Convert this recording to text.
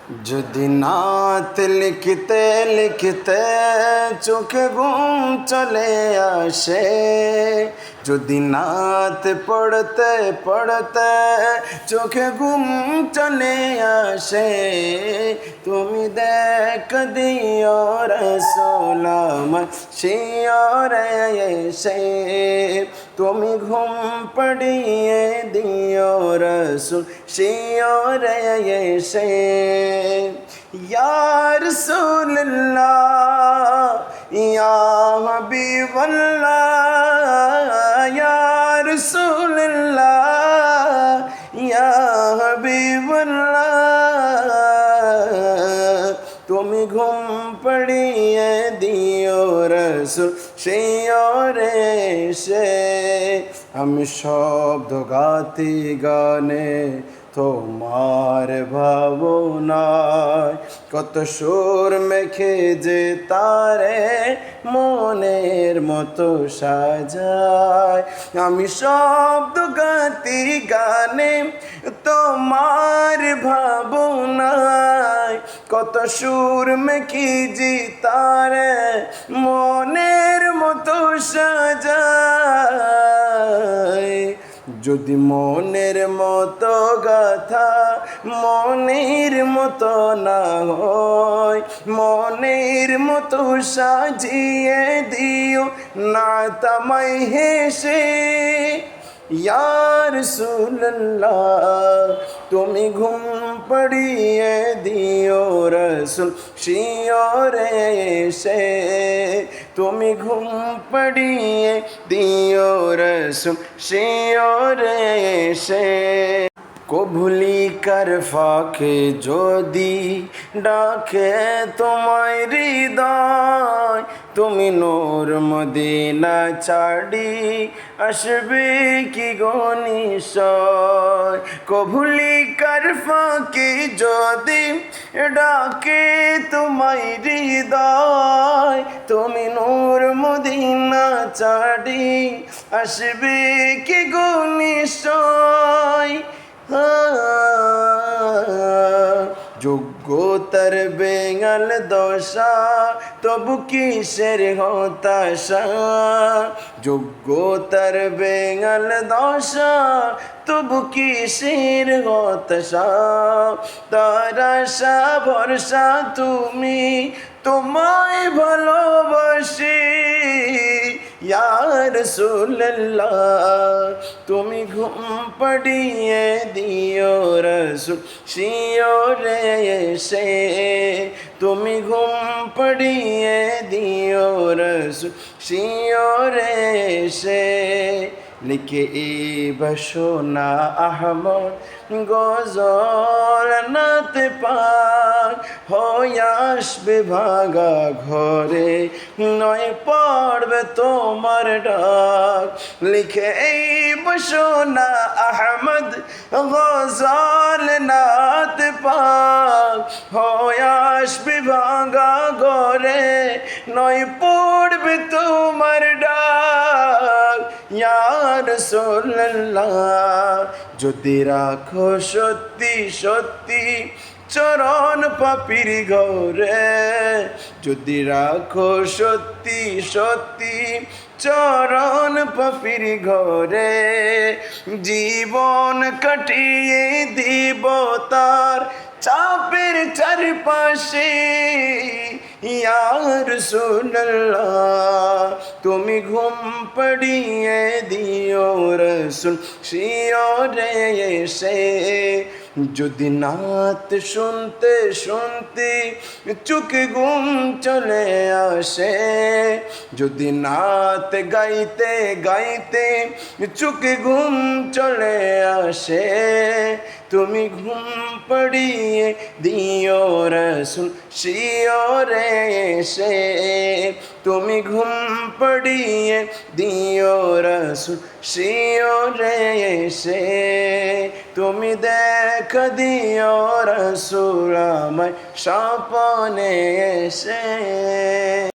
যদি নাত লিখতে লিখতে চোখে ঘুম চলে আসে, যদি নাত পড়তে পড়তে চোখে ঘুম চলে আসে, তুমি দেখ দিও রসূল আমার শিয়রে এসে, তুমি ঘুম পড়িয়ে দিও রসূল শিয়রে এসে। ইয়া রাসূলুল্লাহ ইয়া হাবিবাল্লাহ, ইয়া রাসূলুল্লাহ ইয়া হাবিবাল্লাহ, তুমি ঘুম পড়িয়ে দিও রসূল শিয়রে এসে। আমি শব্দ গাতি গানে তোমার ভাবনায়, কত সুর মেখে যে তারে মনের মতো সাজায়। আমি শব্দ গাতি গানে তোমার ভাবনায়, কত সুর মেখে যে তারে মনের মতো সাজায়। যদি মনের মতো গাথা মনের মতো না হয়, মনের মতো সাজিয়ে দিও না তামাই হেসে। ইয়া রাসূলুল্লাহ তুমি ঘুম পড়িয়ে দিও রসূল শিয়রে এসে, তুমি ঘুম পড়িয়ে দিও রসূল শিয়রে এসে। কবুলি কার ফাঁকে যদি ডাকে তোমায় হৃদয়, তুমি নূর মদিনা ছাড়ি আসবে কি গো নিশ্চয়। কবুলি কার ফাঁকে যদি ডাকে তোমায় হৃদয়, তুমি নূর মদিনা ছাড়ি আসবে কি গো নিশ্চয়। যোগ্যতার বেঙ্গল দশা তবু কিসের হতাশা, যোগ্যতার বেঙ্গল দশা তবু কিসের হতাশা। তার আশা ভরসা তুমি তোমায় ভালোবাসি। ইয়া রাসূলুল্লাহ তুমি ঘুম পড়িয়ে দিও রসূল শিয়রে এসে, তুমি ঘুম পড়িয়ে দিও রসূল শিয়রে এসে। লিখে বসোনা আহমদ গজল নাত পাক, হয়ে আসবে ভাঙা ঘরে নয় পড়বে তোমার ডাক। লিখে বসোনা আহমদ গজল নাত পাক, হয়ে আসবে ভাঙা ঘরে নয় পড়বে তোমার ডাক। ইয়া রাসূলুল্লাহ যদি রাখো সত্যি সত্যি চরণ পাপির ঘরে, যদি রাখো সত্যি সত্যি চরণ পাপির ঘরে, জীবন কাটিয়ে দিব তার চাপের চারপাশে। ইয়া রাসূলুল্লাহ তুমি ঘুম পড়িয়ে দিও রসূল শিয়রে এসে। যদি নাত শুনতে শুনতে চোখে ঘুম চলে আসে, যদি নাত গাইতে গাইতে চোখে ঘুম চলে আসে, তুমি ঘুম পড়িয়ে দিও রসূল শিয়রে এসে, তুমি ঘুম পড়িয়ে দিও রসূল শিয়রে এসে। তুমি দেখ দিও রসূল আমায় স্বপ্নে এসে।